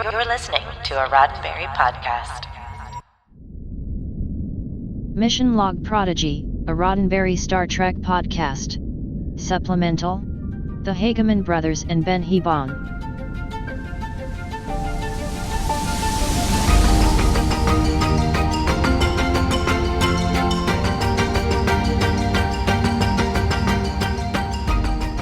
You're listening to a Roddenberry podcast. Mission Log Prodigy, a Roddenberry Star Trek podcast. Supplemental: The Hageman Brothers and Ben Hibon.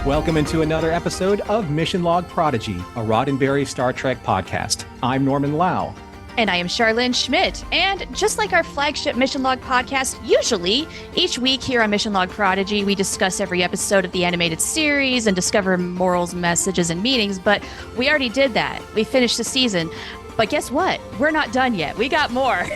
Welcome into another episode of Mission Log Prodigy, a Roddenberry Star Trek podcast. I'm Norman Lau. And I am Charlene Schmidt. And just like our flagship Mission Log podcast, usually each week here on Mission Log Prodigy, we discuss every episode of the animated series and discover morals, messages, and meanings. But we already did that. We finished the season. But guess what? We're not done yet. We got more.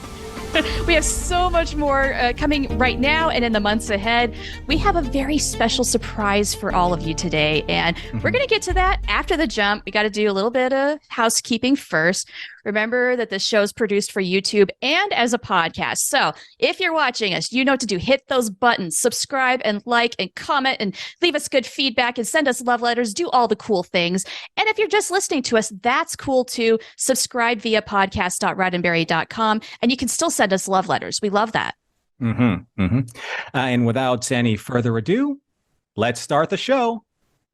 We have so much more coming right now and in the months ahead. We have a very special surprise for all of you today, and we're going to get to that after the jump. We got to do a little bit of housekeeping first. Remember that the show's produced for YouTube and as a podcast. So if you're watching us, you know what to do. Hit those buttons, subscribe and like and comment and leave us good feedback and send us love letters. Do all the cool things. And if you're just listening to us, that's cool too. Subscribe via podcast.roddenberry.com and you can still send us love letters. We love that. And without any further ado, let's start the show.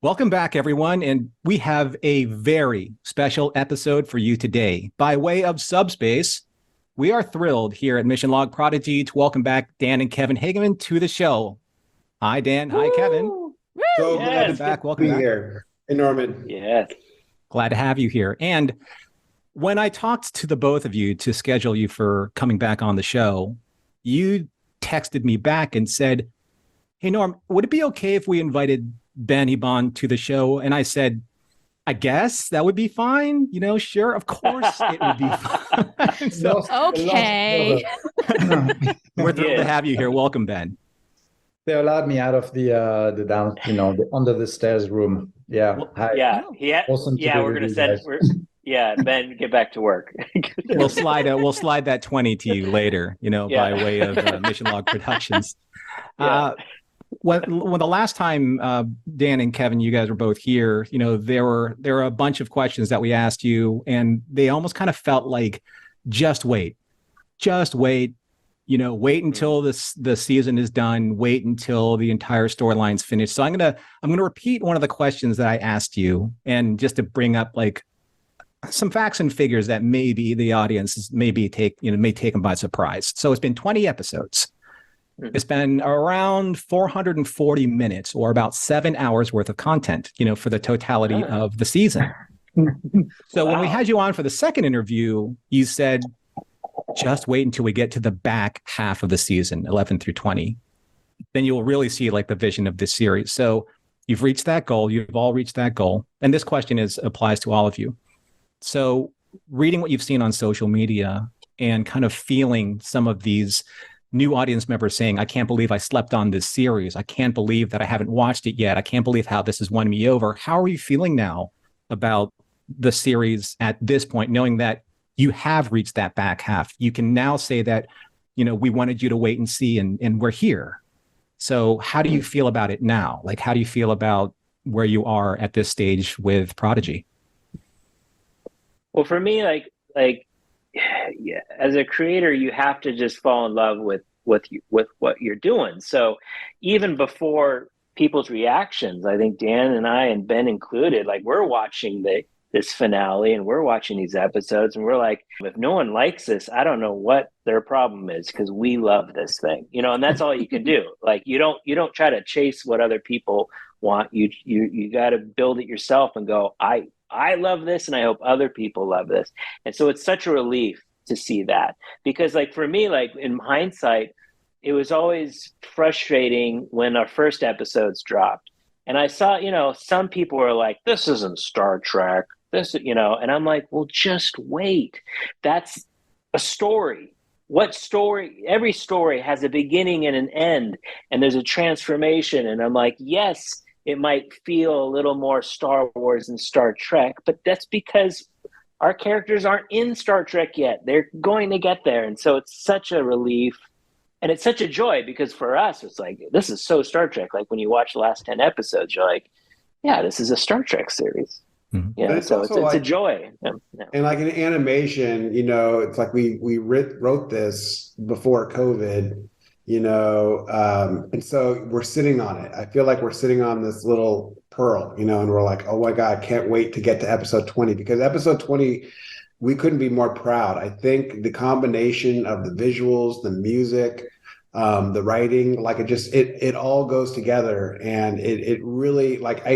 Welcome back, everyone, and we have a very special episode for you today. By way of subspace, we are thrilled here at Mission Log Prodigy to welcome back Dan and Kevin Hageman to the show. Hi, Dan. Hi, Kevin. So glad to back. Welcome back. Here. Hey, Norman. Yes. Glad to have you here. And when I talked to the both of you to schedule you for coming back on the show, you texted me back and said, "Hey, Norm, would it be okay if we invited Ben Hibon to the show?" And I said, "I guess that would be fine. You know, sure, of course it would be fine." So, Okay. we're thrilled to have you here. Welcome, Ben. They allowed me out of the down, the under the stairs room. Yeah. Hi. Awesome to be we're with gonna you send. guys. Ben, get back to work. We'll slide that 20 to you later. By way of Mission Log Productions. Yeah. When the last time Dan and Kevin, you guys were both here, there were a bunch of questions that we asked you, and they almost kind of felt like, just wait, wait until the season is done, wait until the entire storyline's finished. So I'm gonna repeat one of the questions that I asked you, and just to bring up like some facts and figures that maybe the audience may take them by surprise. So it's been 20 episodes. It's been around 440 minutes, or about 7 hours worth of content, for the totality of the season. So when we had you on for the second interview, you said, just wait until we get to the back half of the season, 11 through 20. Then you'll really see like the vision of this series. So you've reached that goal. You've all reached that goal. And this question applies to all of you. So reading what you've seen on social media and kind of feeling some of these new audience members saying, "I can't believe I slept on this series. I can't believe that I haven't watched it yet. I can't believe how this has won me over." How are you feeling now about the series at this point, knowing that you have reached that back half? You can now say that, we wanted you to wait and see, and we're here. So how do you feel about it now? Like, how do you feel about where you are at this stage with Prodigy? Well, for me, as a creator, you have to just fall in love with what you're doing. So even before people's reactions, I think Dan and I and Ben included, we're watching this finale and we're watching these episodes and we're like, if no one likes this, I don't know what their problem is, because we love this thing, and that's all you can do. You don't try to chase what other people want. You got to build it yourself and go, I love this and I hope other people love this. And so it's such a relief to see that, because for me, in hindsight, it was always frustrating when our first episodes dropped. And I saw, some people were like, "This isn't Star Trek. And I'm like, well, just wait. That's a story. What story? Every story has a beginning and an end, and there's a transformation. And I'm like, yes, it might feel a little more Star Wars than Star Trek, but that's because our characters aren't in Star Trek yet. They're going to get there. And so it's such a relief. And it's such a joy, because for us, it's like, this is so Star Trek. When you watch the last 10 episodes, you're like, yeah, this is a Star Trek series. So it's a joy. And like in animation, it's like we wrote this before COVID, and so we're sitting on it. I feel like we're sitting on this little pearl, and we're like, oh my God, can't wait to get to episode 20, because episode 20, we couldn't be more proud. I think the combination of the visuals, the music, the writing, like it all goes together, and it really, like,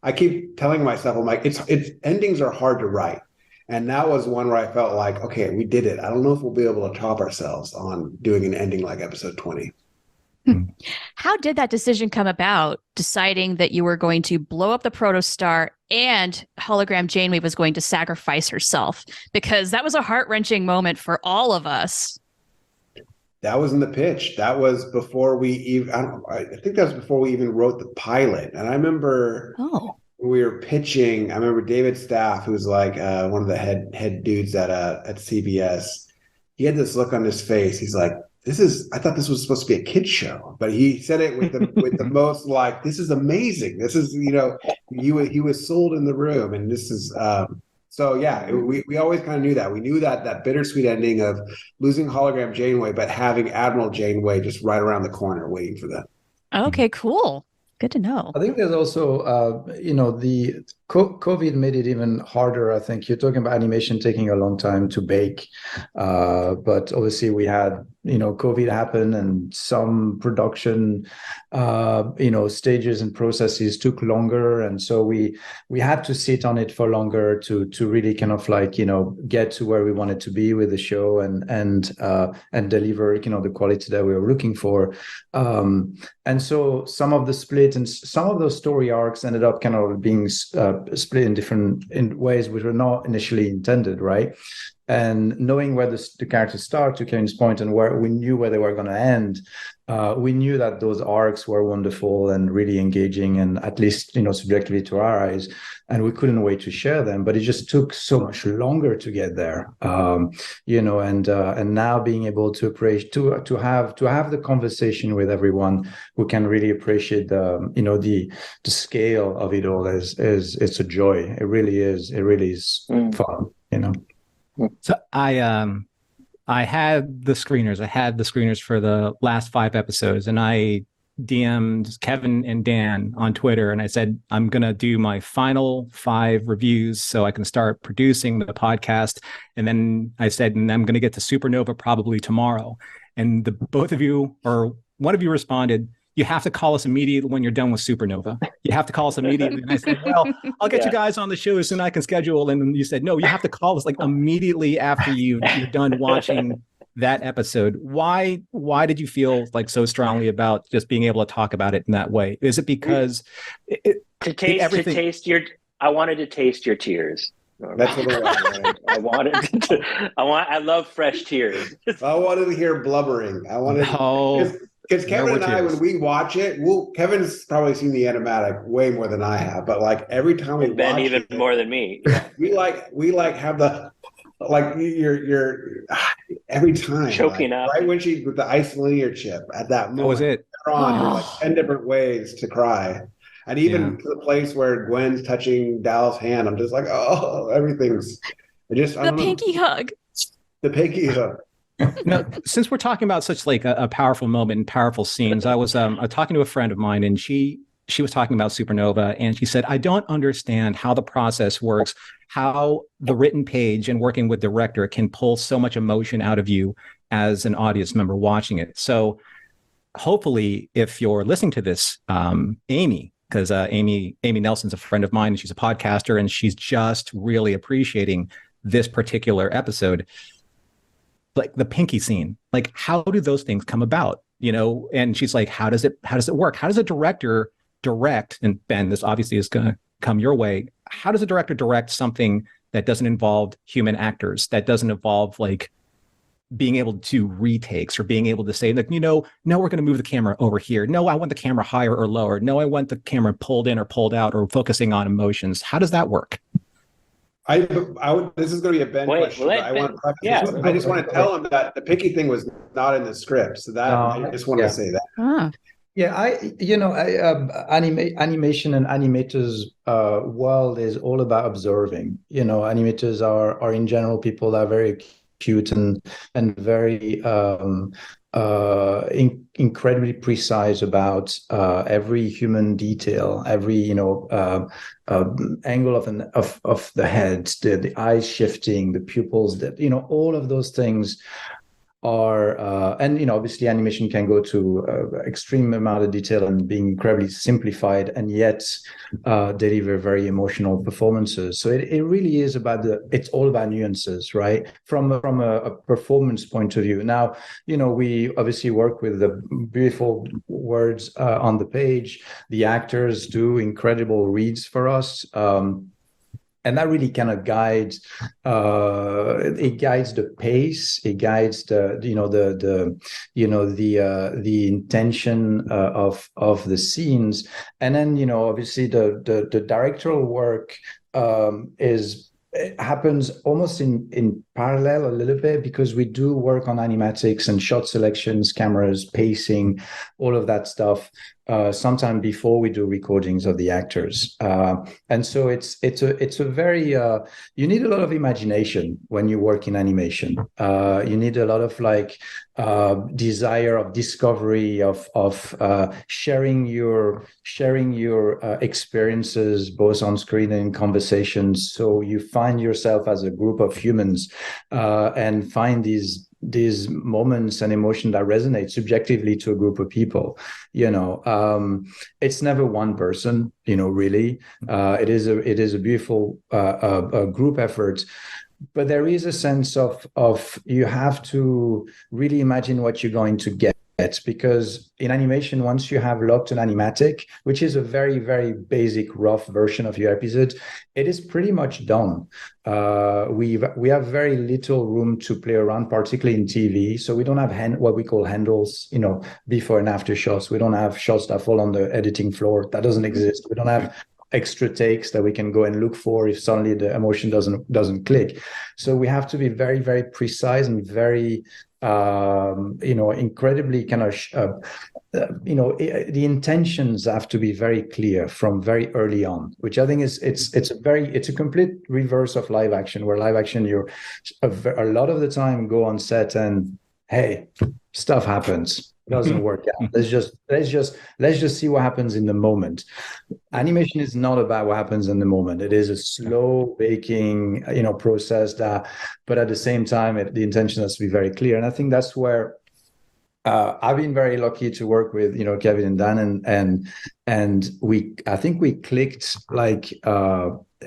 I keep telling myself, I'm like, it's endings are hard to write. And that was one where I felt like, okay, we did it. I don't know if we'll be able to top ourselves on doing an ending like episode 20. How did that decision come about, deciding that you were going to blow up the protostar and hologram Janeway was going to sacrifice herself? Because that was a heart-wrenching moment for all of us. That was in the pitch. That was before we even, I think that was before we even wrote the pilot. And I remember we were pitching, I remember David Staff, who's like one of the head dudes at CBS. He had this look on his face. He's like, I thought this was supposed to be a kid's show, but he said it with the most, like, this is amazing. This is, he was sold in the room. And this is, so yeah, we always kind of knew that. We knew that bittersweet ending of losing hologram Janeway, but having Admiral Janeway just right around the corner waiting for them. Okay, cool. Good to know. I think there's also, the COVID made it even harder. I think you're talking about animation taking a long time to bake, but obviously we had, COVID happen, and some production, stages and processes took longer, and so we had to sit on it for longer to really kind of like get to where we wanted to be with the show and deliver the quality that we were looking for, and so some of the split and some of those story arcs ended up kind of being split in ways which were not initially intended, right? And knowing where the characters start, to Karen's point, and where we knew where they were going to end, we knew that those arcs were wonderful and really engaging, and at least subjectively to our eyes, and we couldn't wait to share them. But it just took so much longer to get there, and now being able to appreciate to have the conversation with everyone who can really appreciate the scale of it all is it's a joy. It really is. It really is fun. So I had the screeners. I had the screeners for the last 5 episodes, and I DM'd Kevin and Dan on Twitter, and I said, I'm going to do my final 5 reviews so I can start producing the podcast. And then I said, and I'm going to get to Supernova probably tomorrow. And both of you, or one of you, responded, you have to call us immediately when you're done with Supernova. You have to call us immediately. And I said, well, I'll get you guys on the show as soon as I can schedule. And you said, no, you have to call us like immediately after you're done watching that episode. Why did you feel like so strongly about just being able to talk about it in that way? Is it because I wanted to taste your tears. That's what it was. Right? I love fresh tears. I wanted to hear blubbering. Because Kevin and I, when we watch it, Kevin's probably seen the animatic way more than I have, but like every time we Ben watch even it, more than me. we have the, like, you're every time choking up right when she with the ice linear chip at that moment. That was it. There's like 10 different ways to cry, and even to the place where Gwen's touching Dallas' hand, I'm just like, oh, everything's the pinky hug. The pinky hug. Since we're talking about such like a powerful moment and powerful scenes, I was talking to a friend of mine, and she was talking about Supernova, and she said, I don't understand how the process works, how the written page and working with director can pull so much emotion out of you as an audience member watching it. So hopefully, if you're listening to this, Amy, because Amy Nelson's a friend of mine, and she's a podcaster, and she's just really appreciating this particular episode. Like the pinky scene, like how do those things come about? And she's like, how does it work? How does a director direct? And Ben, this obviously is going to come your way. How does a director direct something that doesn't involve human actors, that doesn't involve like being able to do retakes or being able to say like, no, we're going to move the camera over here. No, I want the camera higher or lower. No, I want the camera pulled in or pulled out or focusing on emotions. How does that work? This is going to be a Ben question. I just want to tell him that the pinky thing was not in the script, so that I just want to say that. Yeah, animation and animators world is all about observing. Animators are in general people that are very cute and very incredibly precise about every human detail, every angle of the head, the eyes shifting, the pupils, that all of those things are and obviously animation can go to extreme amount of detail and being incredibly simplified and yet deliver very emotional performances. So it really is it's all about nuances, right, from a performance point of view. Now we obviously work with the beautiful words on the page. The actors do incredible reads for us, and that really kind of guides it guides the pace, it guides the intention of the scenes. And then obviously the directorial work is it happens almost in parallel a little bit, because we do work on animatics and shot selections, cameras, pacing, all of that stuff sometime before we do recordings of the actors. And so it's a very you need a lot of imagination when you work in animation. You need a lot of desire of discovery, of sharing your experiences both on screen and in conversations. So you find yourself as a group of humans and find these moments and emotion that resonate subjectively to a group of people. It's never one person, really. It is a beautiful group effort. But there is a sense of you have to really imagine what you're going to get, because in animation, once you have locked an animatic, which is a very, very basic, rough version of your episode, it is pretty much done. We have very little room to play around, particularly in TV. So we don't have what we call handles, before and after shots. We don't have shots that fall on the editing floor. That doesn't exist. We don't have extra takes that we can go and look for if suddenly the emotion doesn't click. So we have to be very, very precise and very incredibly kind of the intentions have to be very clear from very early on, which I think it's a complete reverse of live action, where live action you're a lot of the time go on set and hey, stuff happens. Doesn't work out. Let's just see what happens in the moment. Animation is not about what happens in the moment. It is a slow baking, process but at the same time, the intention has to be very clear. And I think that's where I've been very lucky to work with, Kevin and Dan, and I think we clicked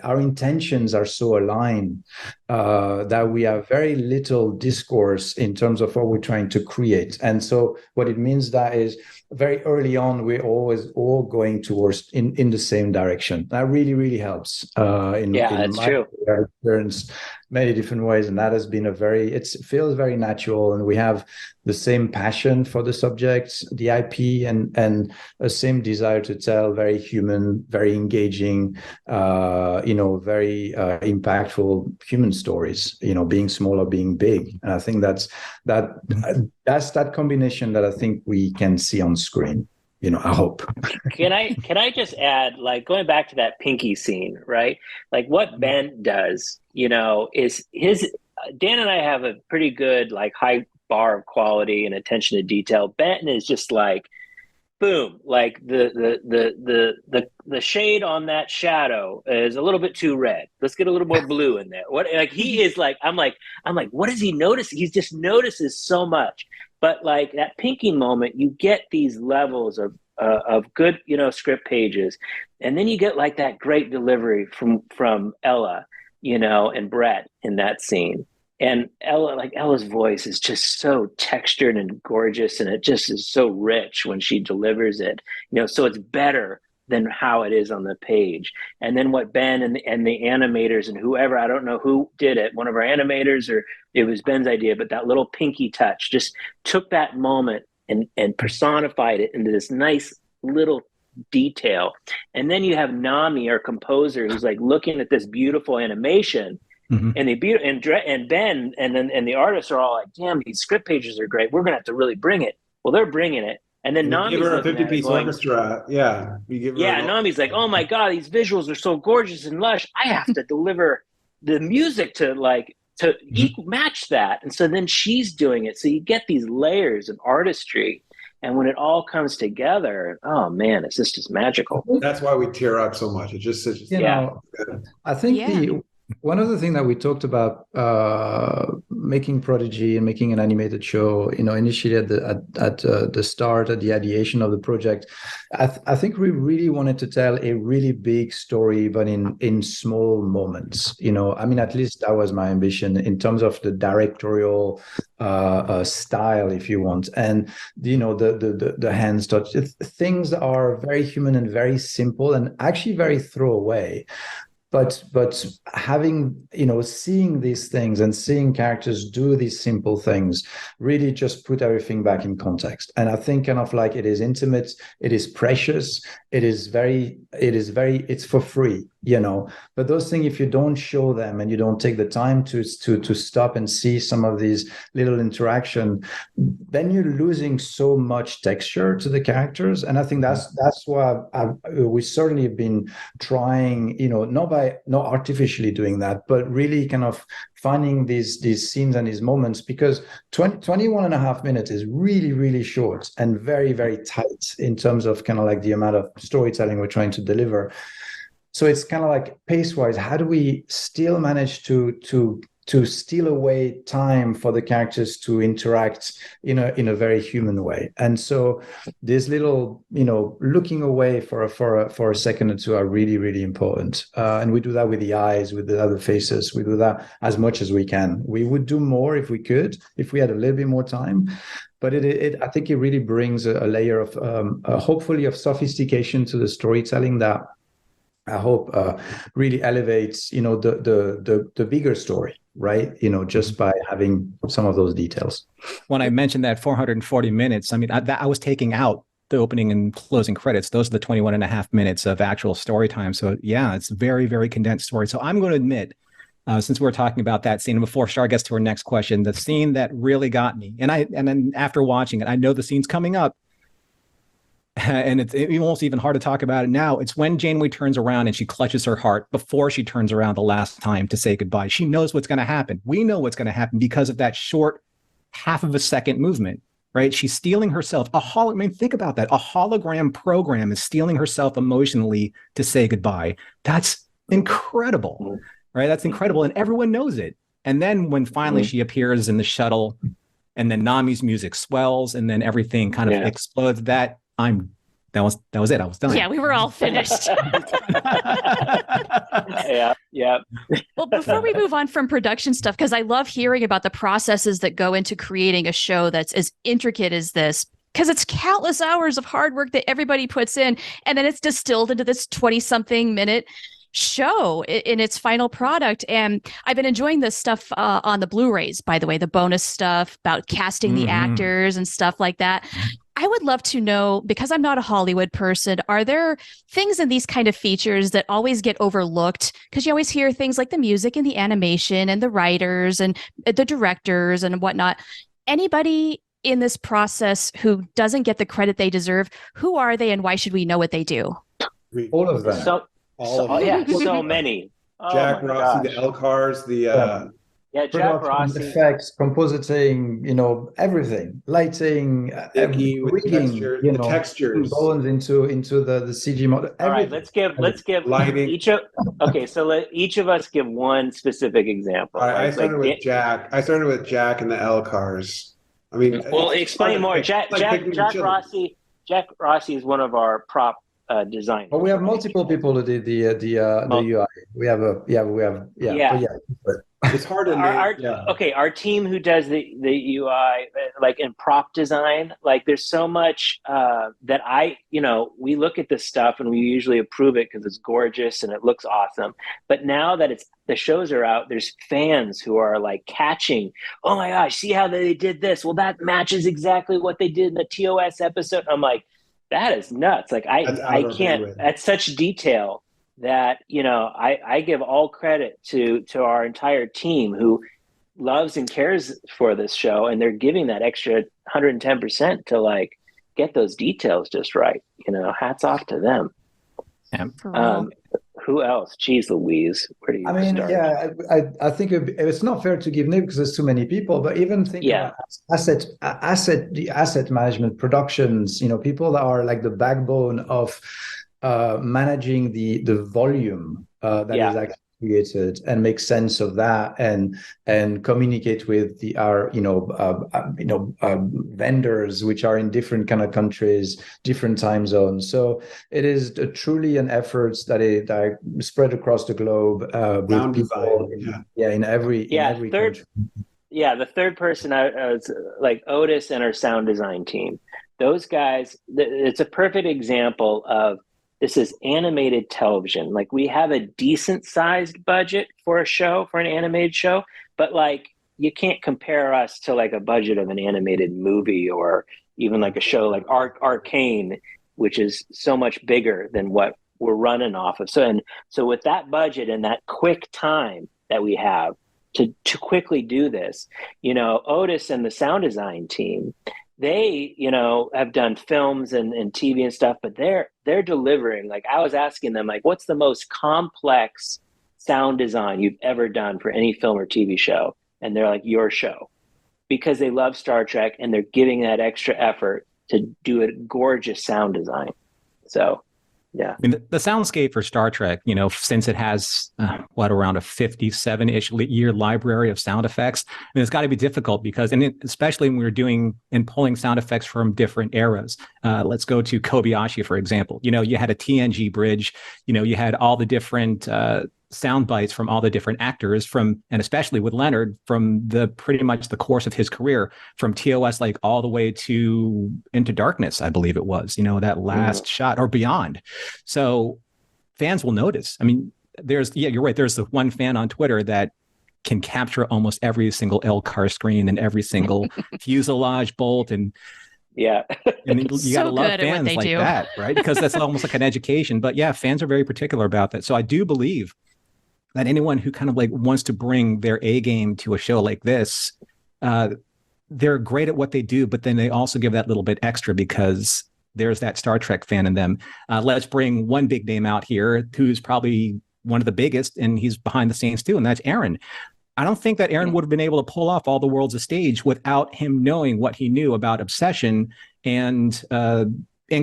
our intentions are so aligned that we have very little discourse in terms of what we're trying to create. And so what it means that is very early on, we're always all going towards in the same direction. That really, really helps in my experience many different ways. And that has been it feels very natural. And we have the same passion for the subjects, the IP, and a same desire to tell very human, very engaging, very impactful human stories, being small or being big. And I think that's that combination that I think we can see on screen. I hope. Can I just add, going back to that Pinky scene, right? Like what Ben does, is Dan and I have a pretty good, high bar of quality and attention to detail. Ben is just boom, the shade on that shadow is a little bit too red. Let's get a little more blue in there. He is I'm like, what does he notice? He just notices so much. But that Pinky moment, you get these levels of good, script pages, and then you get that great delivery from Ella, and Brett in that scene. And Ella's voice is just so textured and gorgeous, and it just is so rich when she delivers it. So it's better than how it is on the page. And then what Ben and the animators and whoever, I don't know who did it, one of our animators or it was Ben's idea, but that little Pinky touch just took that moment and personified it into this nice little detail. And then you have Nami, our composer, who's looking at this beautiful animation. Mm-hmm. And Ben and the artists are all damn, these script pages are great. We're gonna have to really bring it. Well, they're bringing it, And then And you give Nami's her a looking at it 50-piece going, orchestra. Yeah. You give her yeah, an Nami's like, oh my God, these visuals are so gorgeous and lush. I have to deliver the music to match that. And so then she's doing it. So you get these layers of artistry. And when it all comes together, oh man, it's just magical. That's why we tear up so much. It's just such a I think Yeah. one of the things that we talked about making Prodigy and making an animated show, initially at the start, at the ideation of the project, I think we really wanted to tell a really big story, but in small moments. I mean, at least that was my ambition in terms of the directorial style, if you want, and the hands touch. Things are very human and very simple, and actually very throwaway. But having, seeing these things and seeing characters do these simple things really just put everything back in context. And I think kind of like it is intimate, it is precious, it's for free, but those things, if you don't show them and you don't take the time to stop and see some of these little interaction, then you're losing so much texture to the characters. And I think that's why we certainly have been trying, not artificially doing that, but really kind of finding these scenes and these moments, because 21 and a half minutes is really, really short and very, very tight in terms of kind of like the amount of storytelling we're trying to deliver. So it's kind of like pace-wise, how do we still manage to steal away time for the characters to interact in a very human way? And so this little, looking away for a second or two are really, really important. And we do that with the eyes, with the other faces. We do that as much as we can. We would do more if we could, if we had a little bit more time. But I think it really brings a layer of, hopefully, of sophistication to the storytelling that I hope really elevates, the bigger story, right? Just by having some of those details. When I mentioned that 440 minutes, I mean, I was taking out the opening and closing credits. Those are the 21 and a half minutes of actual story time. So yeah, it's very, very condensed story. So I'm going to admit, since we're talking about that scene, before Shar gets to her next question, the scene that really got me, and then after watching it, I know the scene's coming up, and it's almost even hard to talk about it now. It's when Janeway turns around and she clutches her heart before she turns around the last time to say goodbye. She knows what's going to happen. We know what's going to happen because of that short half of a second movement, right? She's stealing herself. Think about that. A hologram program is stealing herself emotionally to say goodbye. That's incredible, right? That's incredible. And everyone knows it. And then when finally she appears in the shuttle and then Nami's music swells and then everything kind of explodes, that was it. I was done. Yeah, we were all finished. Yeah. Well, before we move on from production stuff, because I love hearing about the processes that go into creating a show that's as intricate as this, because it's countless hours of hard work that everybody puts in, and then it's distilled into this 20-something minute show in its final product. And I've been enjoying this stuff on the Blu-rays, by the way, the bonus stuff about casting the actors and stuff like that. I would love to know, because I'm not a Hollywood person, are there things in these kind of features that always get overlooked? Because you always hear things like the music and the animation and the writers and the directors and whatnot. Anybody in this process who doesn't get the credit they deserve, who are they and why should we know what they do? All of them. So many. Jack Rossi, the LCARs, Jack Rossi, effects, compositing, everything, lighting, rigging, the textures, bones into the CG model. All right, let's give lighting. each of us give one specific example. All right, I started with Jack. I started with Jack and the LCARs. I mean, well, explain more. Jack Rossi is one of our prop designers. But we have multiple people who did the UI. We have it's hard to our team who does the UI, like in prop design, like there's so much that we look at this stuff and we usually approve it because it's gorgeous and it looks awesome. But now that the shows are out, there's fans who are like catching, oh my gosh, see how they did this? Well, that matches exactly what they did in the TOS episode. I'm like, that is nuts. Like I can't, at such detail that, I give all credit to our entire team who loves and cares for this show. And they're giving that extra 110% to get those details just right. Hats off to them. Yeah. For real. Who else? Jeez Louise, where do you I mean, start? yeah, I think it's not fair to give names because there's too many people. But even think about the asset management productions. People that are like the backbone of managing the volume that is actually created, and make sense of that, and communicate with our vendors, which are in different kind of countries, different time zones. So it is truly an effort that spread across the globe with people in every country. Yeah, the third person was like Otis and our sound design team. Those guys, it's a perfect example of, this is animated television. Like, we have a decent sized budget for a show, for an animated show, but like, you can't compare us to like a budget of an animated movie, or even like a show like Arcane, which is so much bigger than what we're running off of. So with that budget and that quick time that we have to quickly do this, Otis and the sound design team, they, have done films and TV and stuff, but they're delivering. Like, I was asking them, like, what's the most complex sound design you've ever done for any film or TV show? And they're like, your show, because they love Star Trek and they're giving that extra effort to do a gorgeous sound design. So, yeah. I mean, the soundscape for Star Trek, since it has around a 57-ish year library of sound effects, I mean, it's got to be difficult because, especially when we're doing and pulling sound effects from different eras. Let's go to Kobayashi, for example. You had a TNG bridge. You had all the different sound bites from all the different actors and especially with Leonard, from pretty much the course of his career, from TOS like all the way to Into Darkness, I believe it was, that last shot or beyond. So fans will notice. I mean, you're right. There's the one fan on Twitter that can capture almost every single LCAR screen and every single fuselage bolt, and you gotta love fans like that, right? Because that's almost like an education. But yeah, fans are very particular about that. So I do believe that anyone who kind of like wants to bring their A game to a show like this, they're great at what they do, but then they also give that little bit extra because there's that Star Trek fan in them. Let's bring one big name out here who's probably one of the biggest, and he's behind the scenes too, and that's Aaron. I don't think that Aaron would have been able to pull off All the World's a Stage without him knowing what he knew about Obsession and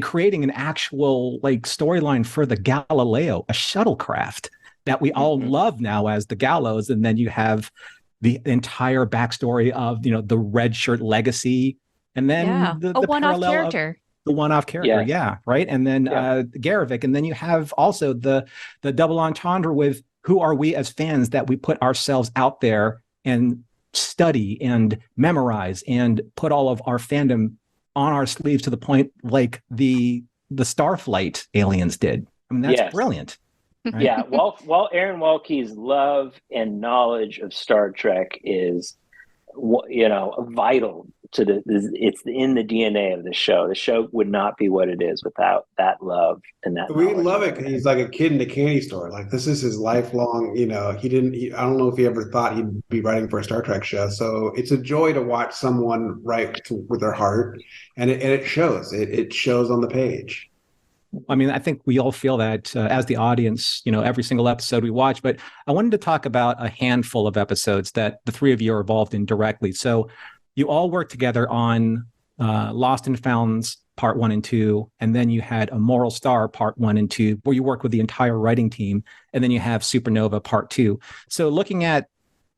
creating an actual like storyline for the Galileo, a shuttlecraft that we all love now as the Gallows. And then you have the entire backstory of, the red shirt legacy. And then the one-off character. The one-off character. Yeah. Right. And then Garavik. And then you have also the double entendre with who are we as fans that we put ourselves out there and study and memorize and put all of our fandom on our sleeves to the point like the Starflight aliens did. I mean, that's brilliant. Right? Yeah, while Aaron Walke's love and knowledge of Star Trek is, vital to it's in the DNA of the show. The show would not be what it is without that love and that. We love it because he's like a kid in a candy store. Like, this is his lifelong. I don't know if he ever thought he'd be writing for a Star Trek show. So it's a joy to watch someone write with their heart, and it shows. It shows on the page. I mean, I think we all feel that as the audience, every single episode we watch. But I wanted to talk about a handful of episodes that the three of you are involved in directly. So you all worked together on Lost and Found's Part 1 and 2, and then you had A Moral Star Part 1 and 2, where you worked with the entire writing team, and then you have Supernova Part 2. So looking at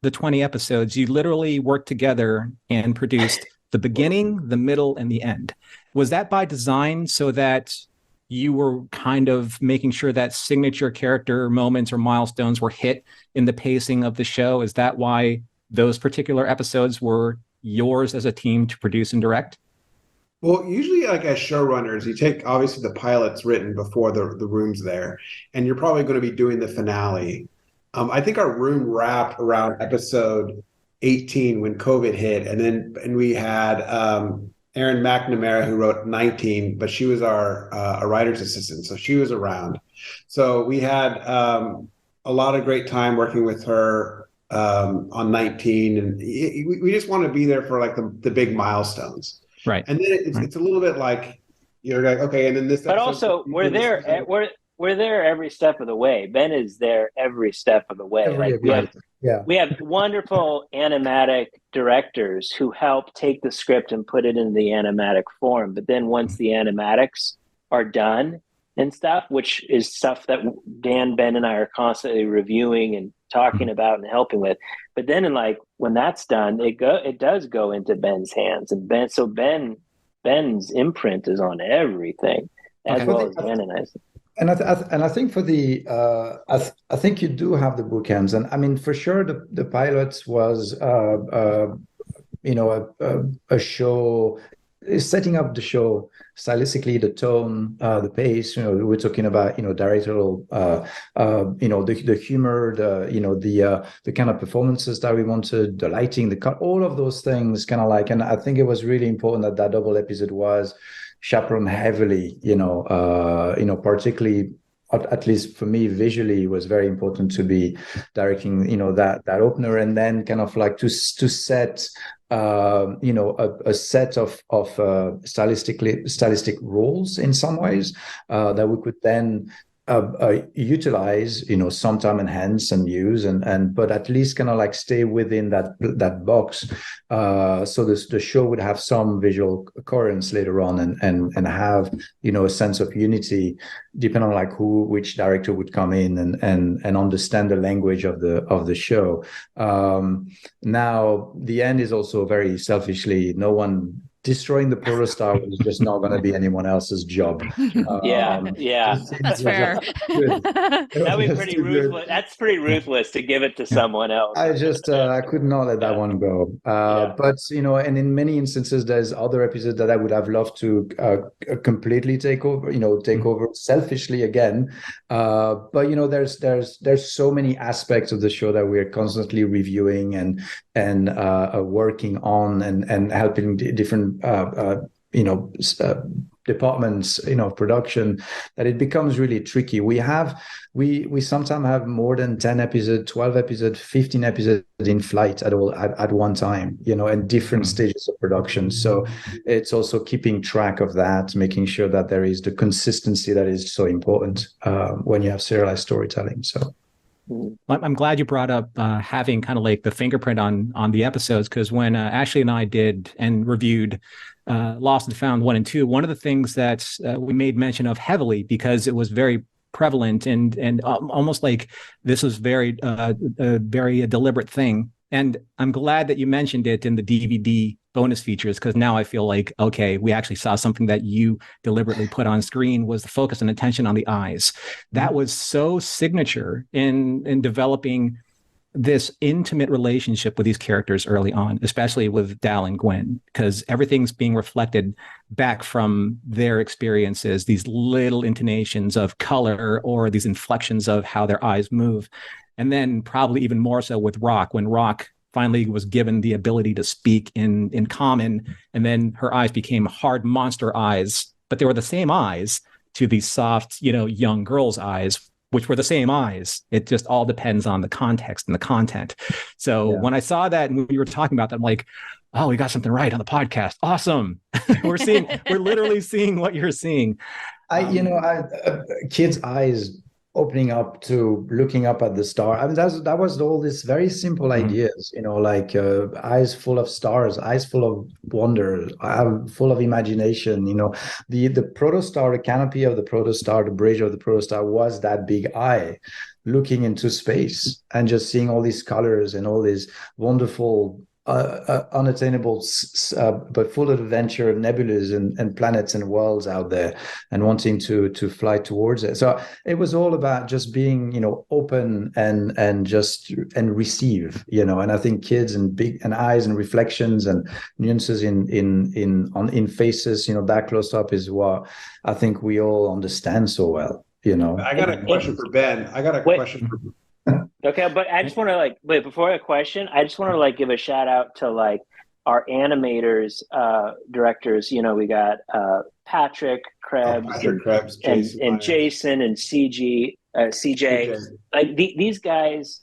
the 20 episodes, you literally worked together and produced the beginning, the middle, and the end. Was that by design so that you were kind of making sure that signature character moments or milestones were hit in the pacing of the show? Is that why those particular episodes were yours as a team to produce and direct? Well, usually, like, as showrunners, you take obviously the pilot's written before the room's there, and you're probably going to be doing the finale. I think our room wrapped around episode 18 when COVID hit, and we had Erin McNamara, who wrote 19, but she was our a writer's assistant, so she was around. So we had a lot of great time working with her on 19, and we just want to be there for like the big milestones. Right. And then it's a little bit like, you're like, okay, and then this. But also, we're there every step of the way. Ben is there every step of the way. We have wonderful animatic directors who help take the script and put it in the animatic form. But then once the animatics are done and stuff, which is stuff that Dan, Ben, and I are constantly reviewing and talking about and helping with. But then when that's done, it does go into Ben's hands, and Ben's imprint is on everything, as well as Dan and I. And I think for the I think you do have the bookends, and I mean for sure the pilot was a show setting up the show stylistically, the tone, the pace. We're talking about directorial, the humor, the kind of performances that we wanted, the lighting, the cut, all of those things, kind of like. And I think it was really important that double episode was chaperoned heavily, particularly, at least for me, visually, it was very important to be directing, that opener, and then kind of like to set, a set of stylistic roles in some ways that we could then utilize, sometime enhance and use, but at least kind of like stay within that box, so the show would have some visual coherence later on, and have a sense of unity, depending on like which director would come in and understand the language of the show. Now the end is also very selfishly, no one destroying the protostar was just not going to be anyone else's job. That's fair. That'd be pretty ruthless. That's pretty ruthless to give it to someone else. I just I could not let that one go. But and in many instances, there's other episodes that I would have loved to completely take over selfishly again. But there's so many aspects of the show that we're constantly reviewing and working on and helping different departments production, that it becomes really tricky. We sometimes have more than 10 episodes, 12 episodes, 15 episodes in flight at one time, and different stages of production. So it's also keeping track of that, making sure that there is the consistency that is so important when you have serialized storytelling. So I'm glad you brought up having kind of like the fingerprint on the episodes, because when Ashley and I did and reviewed Lost and Found 1 and 2, one of the things that we made mention of heavily, because it was very prevalent and almost like this was a very deliberate thing. And I'm glad that you mentioned it in the DVD bonus features, because now I feel like, okay, we actually saw something that you deliberately put on screen, was the focus and attention on the eyes. That was so signature in developing this intimate relationship with these characters early on, especially with Dal and Gwen, because everything's being reflected back from their experiences, these little intonations of color or these inflections of how their eyes move. And then probably even more so with Rock, when Rock finally was given the ability to speak in common, and then her eyes became hard monster eyes, but they were the same eyes to these soft, young girls' eyes, which were the same eyes. It just all depends on the context and the content. So when I saw that and we were talking about that, I'm like, oh, we got something right on the podcast. Awesome. we're literally seeing what you're seeing. Kids' eyes opening up to looking up at the star. I mean, that was all these very simple ideas, eyes full of stars, eyes full of wonder, full of imagination. The protostar, the canopy of the protostar, the bridge of the protostar was that big eye looking into space and just seeing all these colors and all these wonderful unattainable but full of adventure nebulas and planets and worlds out there, and wanting to fly towards it. So it was all about just being open and receive, and I think kids and eyes and reflections and nuances in faces, that close up is what I think we all understand so well. I got a question for Ben. Okay, but I just want to wait before a question. I just want to give a shout out to our animators, directors. We got Patrick Krebs, and Jason and CJ. These guys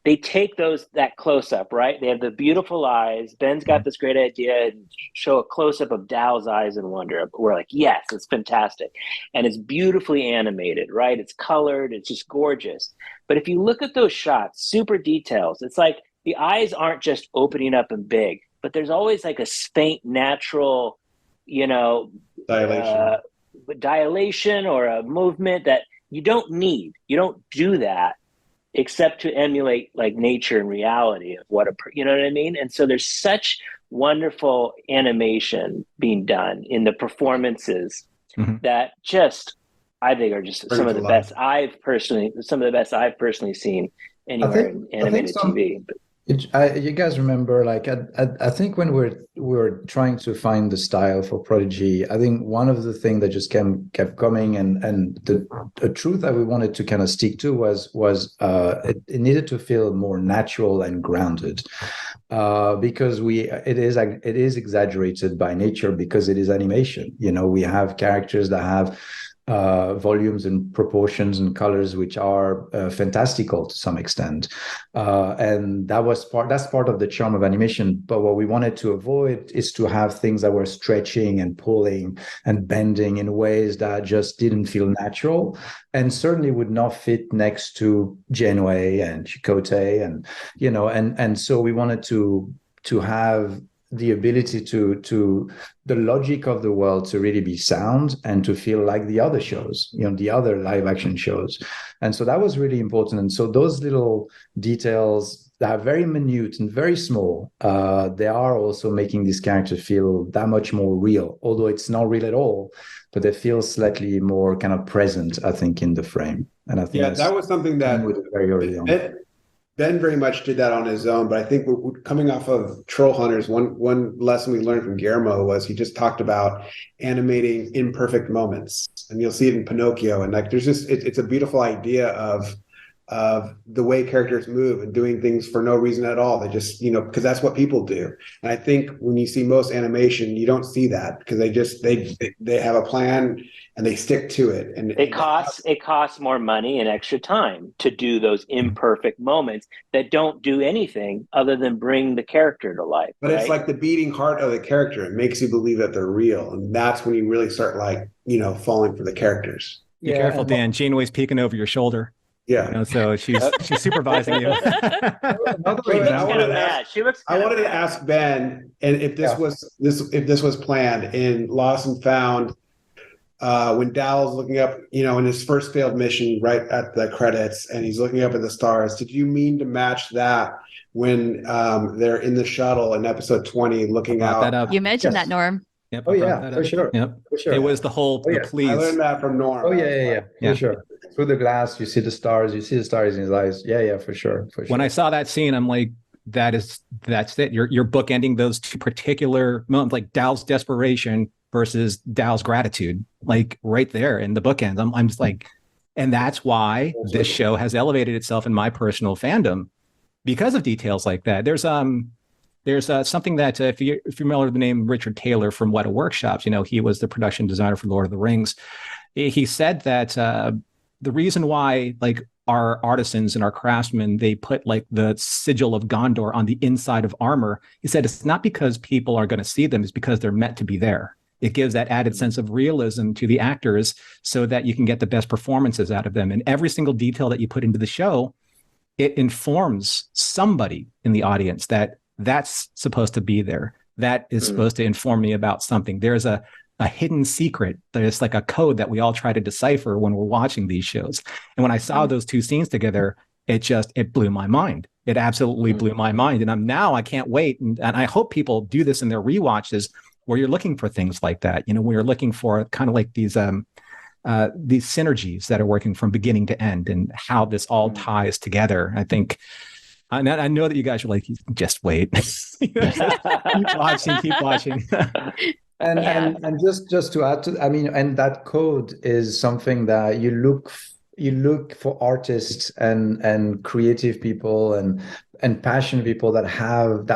they take that close up, right? They have the beautiful eyes. Ben's got this great idea and show a close up of Dao's eyes in wonder. We're like, yes, it's fantastic. And it's beautifully animated, right? It's colored, it's just gorgeous. But if you look at those shots, super details, it's like the eyes aren't just opening up and big, but there's always like a faint natural, dilation or a movement that you don't need. You don't do that except to emulate like nature and reality of you know what I mean? And so there's such wonderful animation being done in the performances that I think are just some of the best I've personally seen anywhere in animated TV. You guys remember, like, I think when we're trying to find the style for Prodigy, I think one of the things that just kept coming, and the truth that we wanted to kind of stick to was it needed to feel more natural and grounded, because it is exaggerated by nature because it is animation. We have characters that have volumes and proportions and colors which are fantastical to some extent, and that's part of the charm of animation. But what we wanted to avoid is to have things that were stretching and pulling and bending in ways that just didn't feel natural, and certainly would not fit next to Janeway and Chakotay, and so we wanted to have the ability to the logic of the world to really be sound and to feel like the other shows, the other live action shows. And so that was really important. And so those little details that are very minute and very small, they are also making this character feel that much more real, although it's not real at all, but they feel slightly more kind of present, I think, in the frame. And I think that was something that very early on. Ben very much did that on his own, but I think coming off of Troll Hunters, one lesson we learned from Guillermo was he just talked about animating imperfect moments, and you'll see it in Pinocchio. And like, there's just it's a beautiful idea of the way characters move and doing things for no reason at all. They just because that's what people do. And I think when you see most animation, you don't see that because they have a plan and they stick to it. And it costs more money and extra time to do those imperfect moments that don't do anything other than bring the character to life. But It's like the beating heart of the character. It makes you believe that they're real, and that's when you really start falling for the characters. Be careful, Dan. Janeway's peeking over your shoulder. Yeah. So she's supervising you. I wanted to ask Ben, and if this was planned in Lost and Found, when Dal's looking up, in his first failed mission, right at the credits, and he's looking up at the stars. Did you mean to match that when they're in the shuttle in episode 20, looking out? You mentioned that, Norm. Yep, for sure. Yep. For sure. It was the whole please. I learned that from Norm. For sure. Through the glass, you see the stars. You see the stars in his eyes. Yeah, for sure. When I saw that scene, I'm like, that's it. You're bookending those two particular moments, like Dal's desperation versus Dal's gratitude, like right there in the bookends. I'm just like, and that's why this show has elevated itself in my personal fandom because of details like that. There's something that if you're familiar with the name Richard Taylor from Weta Workshops, he was the production designer for Lord of the Rings. He said that the reason why like our artisans and our craftsmen, they put like the sigil of Gondor on the inside of armor. He said it's not because people are going to see them, it's because they're meant to be there. It gives that added sense of realism to the actors so that you can get the best performances out of them. And every single detail that you put into the show, it informs somebody in the audience that's supposed to be there. That is supposed to inform me about something. There's a hidden secret. There's like a code that we all try to decipher when we're watching these shows. And when I saw those two scenes together, it blew my mind. It absolutely blew my mind. And I can't wait. And I hope people do this in their rewatches where you're looking for things like that. We're looking for kind of like these synergies that are working from beginning to end and how this all ties together. I think, I know that you guys are like, just wait. keep watching. And just to add to, and that code is something that you look you look for artists and creative people and passionate people that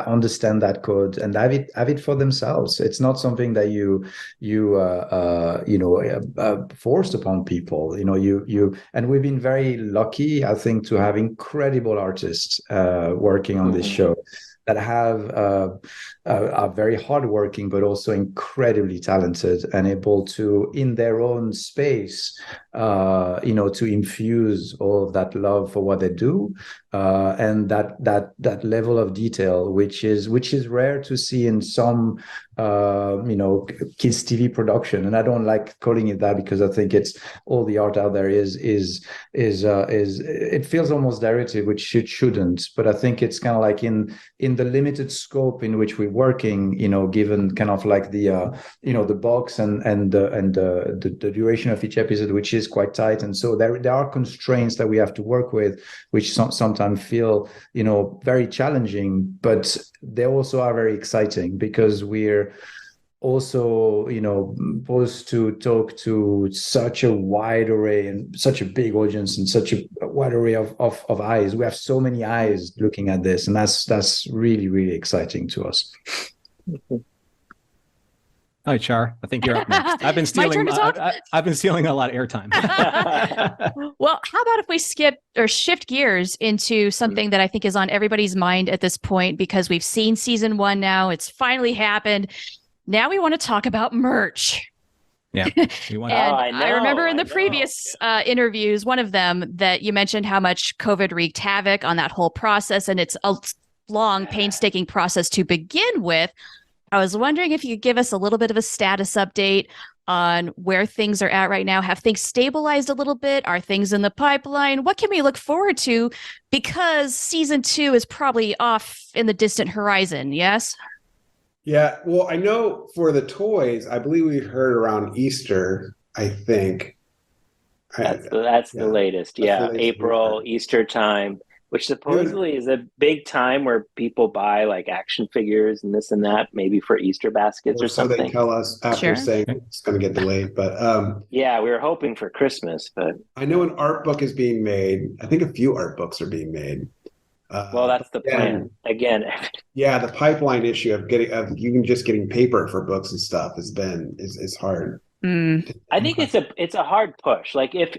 understand that code and have it for themselves. It's not something that you forced upon people. And we've been very lucky, I think, to have incredible artists working on this show that are very hardworking, but also incredibly talented and able to, in their own space, to infuse all of that love for what they do, and that level of detail, which is rare to see in some kids TV production. And I don't like calling it that because I think it's all the art out there is it feels almost derivative, which it shouldn't. But I think it's kind of like in the limited scope in which we're working, given kind of like the box and the duration of each episode, which is quite tight. And so there are constraints that we have to work with, which sometimes feel, very challenging, but they also are very exciting because we're also, supposed to talk to such a wide array and such a big audience and such a wide array of eyes. We have so many eyes looking at this, and that's really, really exciting to us. Hi, Char. I think you're up next. I've been stealing. I've been stealing a lot of airtime. Well, how about if we skip or shift gears into something that I think is on everybody's mind at this point, because we've seen season 1 now. It's finally happened. Now we want to talk about merch. Yeah. I remember in the previous interviews, one of them, that you mentioned how much COVID wreaked havoc on that whole process, and it's a long, painstaking process to begin with. I was wondering if you could give us a little bit of a status update on where things are at right now. Have things stabilized a little bit? Are things in the pipeline? What can we look forward to? Because season 2 is probably off in the distant horizon, yes? Yeah, well, I know for the toys, I believe we heard around Easter, I think. That's the latest. Yeah, the latest April, Easter time, which supposedly is a big time where people buy like action figures and this and that, maybe for Easter baskets or something. So they tell us after saying it's going to get delayed. But yeah, we were hoping for Christmas, but I know an art book is being made. I think a few art books are being made. Well, that's the plan. Again, yeah, the pipeline issue of even just getting paper for books and stuff is hard. I think it's a hard push. Like if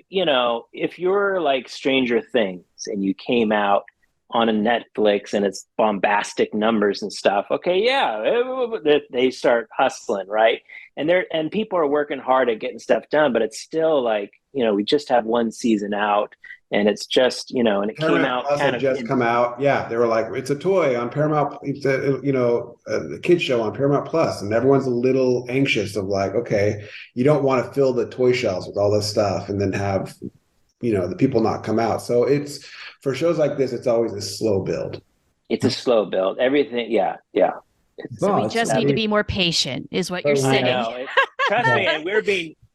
you're like Stranger Things and you came out on a Netflix and it's bombastic numbers and stuff, okay, yeah, they start hustling, right? And people are working hard at getting stuff done, but it's still like, we just have one season out. And it's just, and it Paramount came out Plus kind had just come out. Yeah, they were like, it's a toy on Paramount. It's a kids show on Paramount Plus, and everyone's a little anxious of like, okay, you don't want to fill the toy shelves with all this stuff and then have, the people not come out. So it's for shows like this, it's always a slow build. It's a slow build. Everything, yeah. So we just need to be more patient, is what you're saying. I know. Trust me, and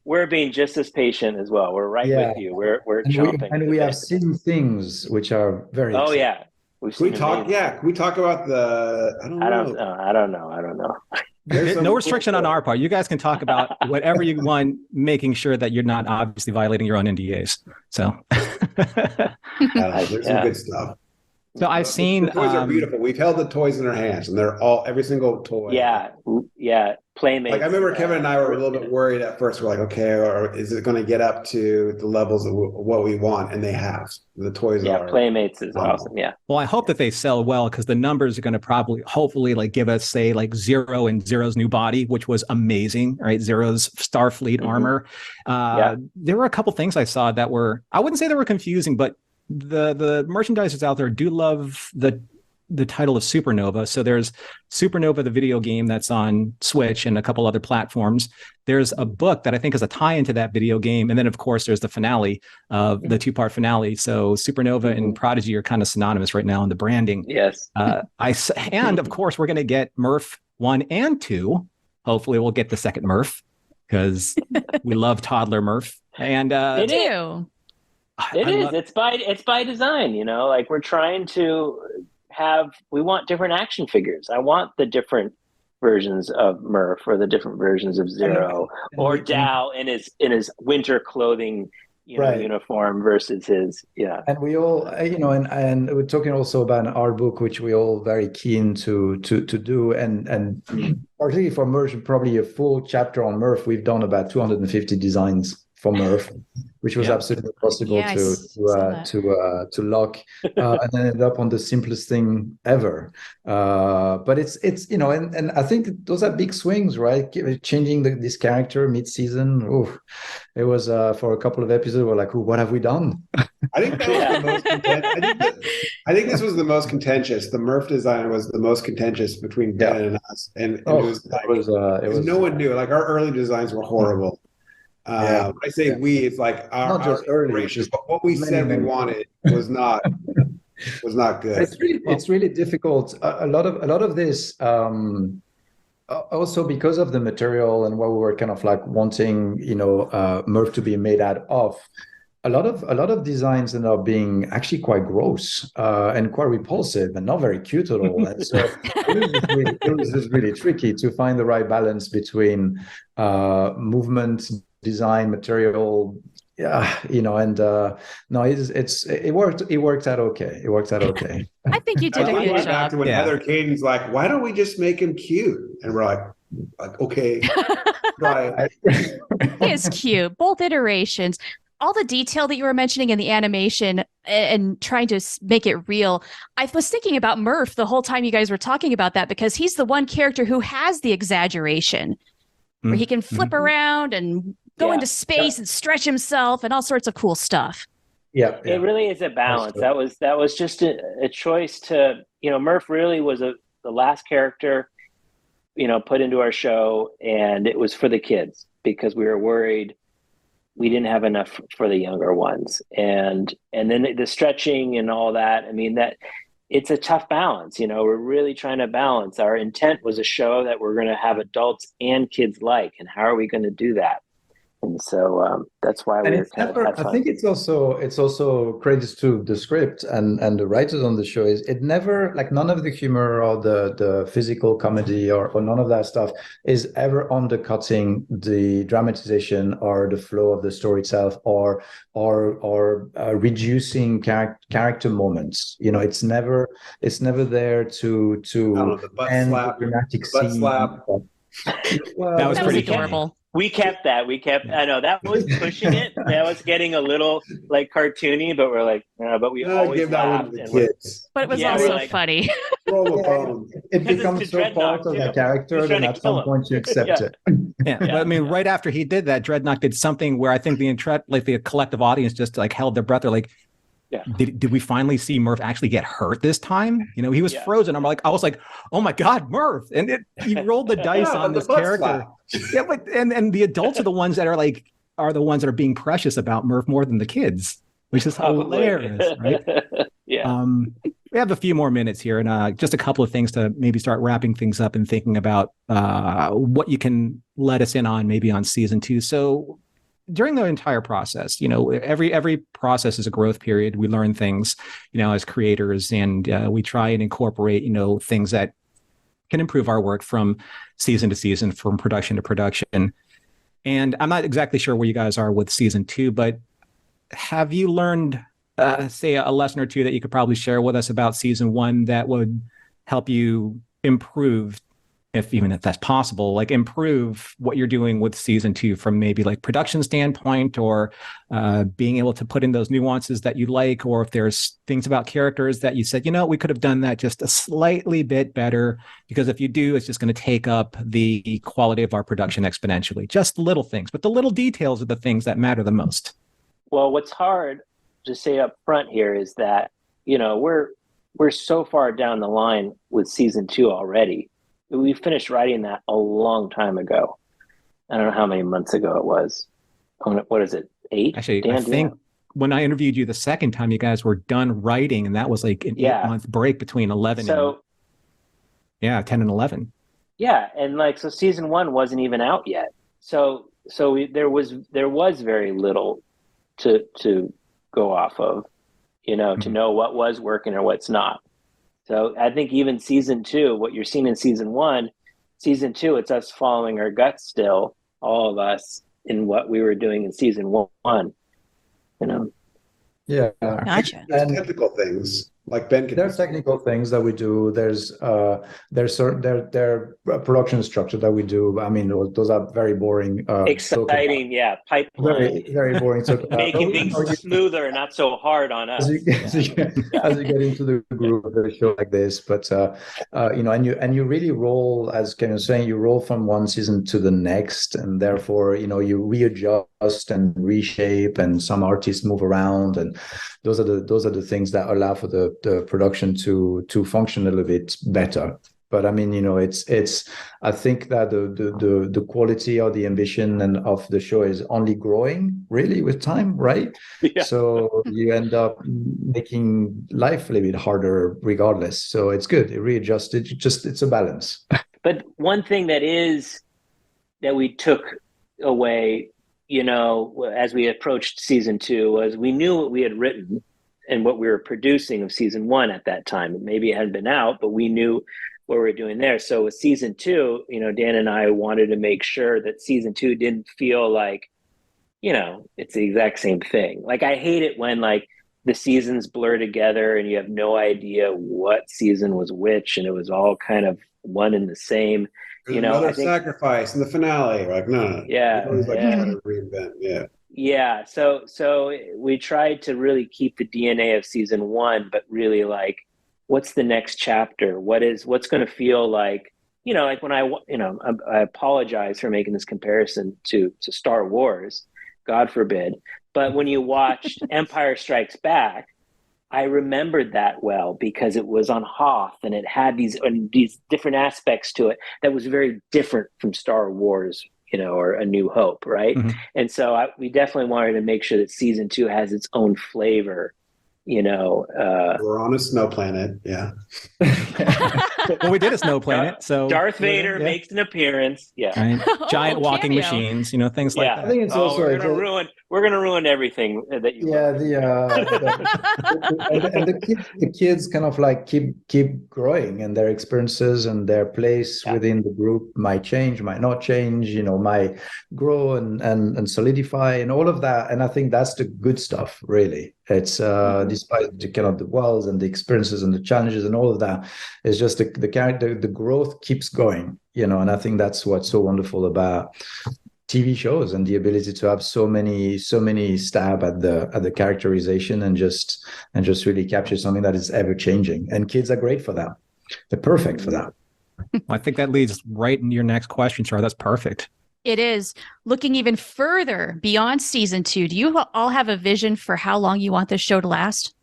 we're being just as patient as well. We're right with you. We're chomping. And we have seen things which are very exciting. Yeah. Can we talk about the I don't know. No restriction on our part. You guys can talk about whatever you want, making sure that you're not obviously violating your own NDAs. So there's some good stuff. So I've seen the toys are beautiful. We've held the toys in our hands, and they're every single toy. Yeah, Playmates. Like I remember Kevin and I were a little bit worried at first. We're like, okay, or is it going to get up to the levels of what we want? And they have. The toys are. Yeah, Playmates is awesome. Yeah. Well, I hope that they sell well because the numbers are going to hopefully like give us, say, like Zero and Zero's new body, which was amazing, right? Zero's Starfleet armor. There were a couple things I saw that I wouldn't say they were confusing, but the merchandisers out there do love the title of Supernova. So there's Supernova, the video game that's on Switch and a couple other platforms. There's a book that I think is a tie into that video game. And then, of course, there's the finale of the 2-part finale. So Supernova and Prodigy are kind of synonymous right now in the branding. Yes. And of course, we're going to get Murph 1 and 2. Hopefully we'll get the second Murph because we love toddler Murph. And they do. It's by design, like we're trying to we want different action figures. I want the different versions of Murph or the different versions of Zero or Dow in his winter clothing, Right. uniform versus his. Yeah. And we all, and we're talking also about our book, which we all very keen to do, and particularly for Murph, probably a full chapter on Murph. We've done about 250 designs for Murph, which was absolutely possible Yeah, to lock, and then ended up on the simplest thing ever. But it's and I think those are big swings, right? Changing this character mid-season. Ooh, it was for a couple of episodes. We're like, ooh, what have we done? I think that was the most. I think this was the most contentious. The Murph design was the most contentious between Ben and us, and it was like no one knew. Like our early designs were horrible. When I say we, it's like our early. But what we said we wanted was not good. It's really difficult. A lot of this. Also because of the material and what we were kind of like wanting, Murph to be made out of, a lot of designs end up being actually quite gross and quite repulsive and not very cute at all. And so it was just really tricky to find the right balance between movement, design, material. Yeah, no, it worked out okay. It worked out okay. I think you did a good job. Back to when Heather Caden's like, why don't we just make him cute? And we're like okay, right. He is cute. Both iterations. All the detail that you were mentioning in the animation and trying to make it real. I was thinking about Murph the whole time you guys were talking about that, because he's the one character who has the exaggeration, where he can flip around and go into space and stretch himself and all sorts of cool stuff. Yeah. It really is a balance. That was just a choice to, Murph really was the last character, put into our show, and it was for the kids because we were worried we didn't have enough for the younger ones. And then the stretching and all that, I mean, that it's a tough balance. We're really trying to balance. Our intent was a show that we're going to have adults and kids like, and how are we going to do that? And so that's why we had fun. I think it's also credits to the script and the writers on the show. Is it never, like, none of the humor or the physical comedy or none of that stuff is ever undercutting the dramatization or the flow of the story itself or reducing character moments. It's never there to end the dramatic scene. Slap. Well, that was pretty adorable. We kept that. I know that was pushing it. That was getting a little like cartoony, but we're like, but we always laughed. But it was also funny. It becomes so part of the character that at some point you accept it. Yeah. But I mean, right after he did that, Dreadnought did something where I think the collective audience just like held their breath. They're like, did we finally see Murph actually get hurt this time? He was frozen. I was like, oh my God, Murph. And he rolled the dice on this character. Yeah, but and the adults are the ones that are being precious about Murph more than the kids, which is hilarious, right? Yeah. We have a few more minutes here, and just a couple of things to maybe start wrapping things up and thinking about what you can let us in on maybe on season 2. So during the entire process, every process is a growth period. We learn things, as creators, and we try and incorporate, things that can improve our work from season to season, from production to production. And I'm not exactly sure where you guys are with season 2, but have you learned, say, a lesson or two that you could probably share with us about season 1 that would help you improve, if that's possible, like improve what you're doing with season 2 from maybe like production standpoint, or being able to put in those nuances that you like, or if there's things about characters that you said, we could have done that just a slightly bit better, because if you do, it's just going to take up the quality of our production exponentially. Just little things, but the little details are the things that matter the most. Well, what's hard to say up front here is that, we're so far down the line with season 2 already. We finished writing that a long time ago. I don't know how many months ago it was. What is it? 8? Actually, I think when I interviewed you the second time, you guys were done writing, and that was like an 8-month break between 11 and 10 and 11. Yeah, and so season 1 wasn't even out yet. So there was very little to go off of, to know what was working or what's not. So I think even season 2, what you're seeing in season 1, season 2, it's us following our guts still, all of us, in what we were doing in season 1. you know. Yeah. Gotcha. There's technical things like Ben can. There's technical things that we do. There's certain there production structure that we do. I mean, those are very boring. Exciting, yeah, pipeline. Very boring. So making things smoother and not so hard on us. As you get into the groove of a show like this, but and you really roll, as Ken was saying, you roll from one season to the next, and therefore you readjust and reshape, and some artists move around, and those are the things that allow for the production to function a little bit better. But I mean, it's I think that the quality or the ambition and of the show is only growing really with time, right? Yeah. So you end up making life a little bit harder regardless. So it's good. It readjusts. It's a balance. But one thing that we took away, as we approached season 2, was we knew what we had written and what we were producing of season 1 at that time. Maybe it hadn't been out, but we knew what we were doing there. So with season 2, Dan and I wanted to make sure that season 2 didn't feel like, it's the exact same thing. Like, I hate it when like the seasons blur together and you have no idea what season was which, and it was all kind of one and the same. There's another sacrifice in the finale. Like, no. Yeah. Always trying to reinvent. Yeah. Yeah. So we tried to really keep the DNA of season 1, but really like, what's the next chapter? What's going to feel like, like when I apologize for making this comparison to Star Wars, God forbid. But when you watched Empire Strikes Back, I remembered that well because it was on Hoth and it had these different aspects to it that was very different from Star Wars, or A New Hope, right? Mm-hmm. And so we definitely wanted to make sure that season 2 has its own flavor. We're on a snow planet. Yeah. Well, we did a snow planet, so Darth Vader makes an appearance. Yeah. Right. Giant walking cameo. machines, things like that. I think it's also we're gonna ruin everything that you. Yeah, the kids kind of like keep growing, and their experiences and their place within the group might change, might not change, might grow and solidify and all of that. And I think that's the good stuff, really. It's despite the kind of the wells and the experiences and the challenges and all of that, it's just the growth keeps going, and I think that's what's so wonderful about TV shows and the ability to have so many stab at the characterization and just really capture something that is ever changing. And kids are great for that. They're perfect for that. I think that leads right into your next question, Char. That's perfect. It is. Looking even further beyond season 2, do you all have a vision for how long you want this show to last?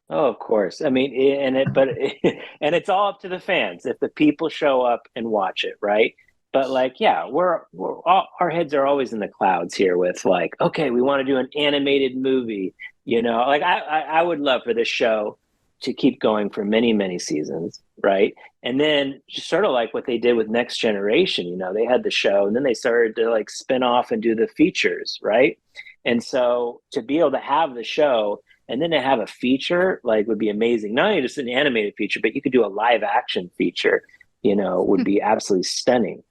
Oh, of course. I mean, and it's all up to the fans if the people show up and watch it, right? But like, yeah, we're all, our heads are always in the clouds here with like, okay, we want to do an animated movie, like I would love for this show to keep going for many, many seasons. Right. And then just sort of like what they did with Next Generation, they had the show and then they started to like spin off and do the features. Right. And so to be able to have the show and then to have a feature like would be amazing. Not only just an animated feature, but you could do a live action feature, would be absolutely stunning.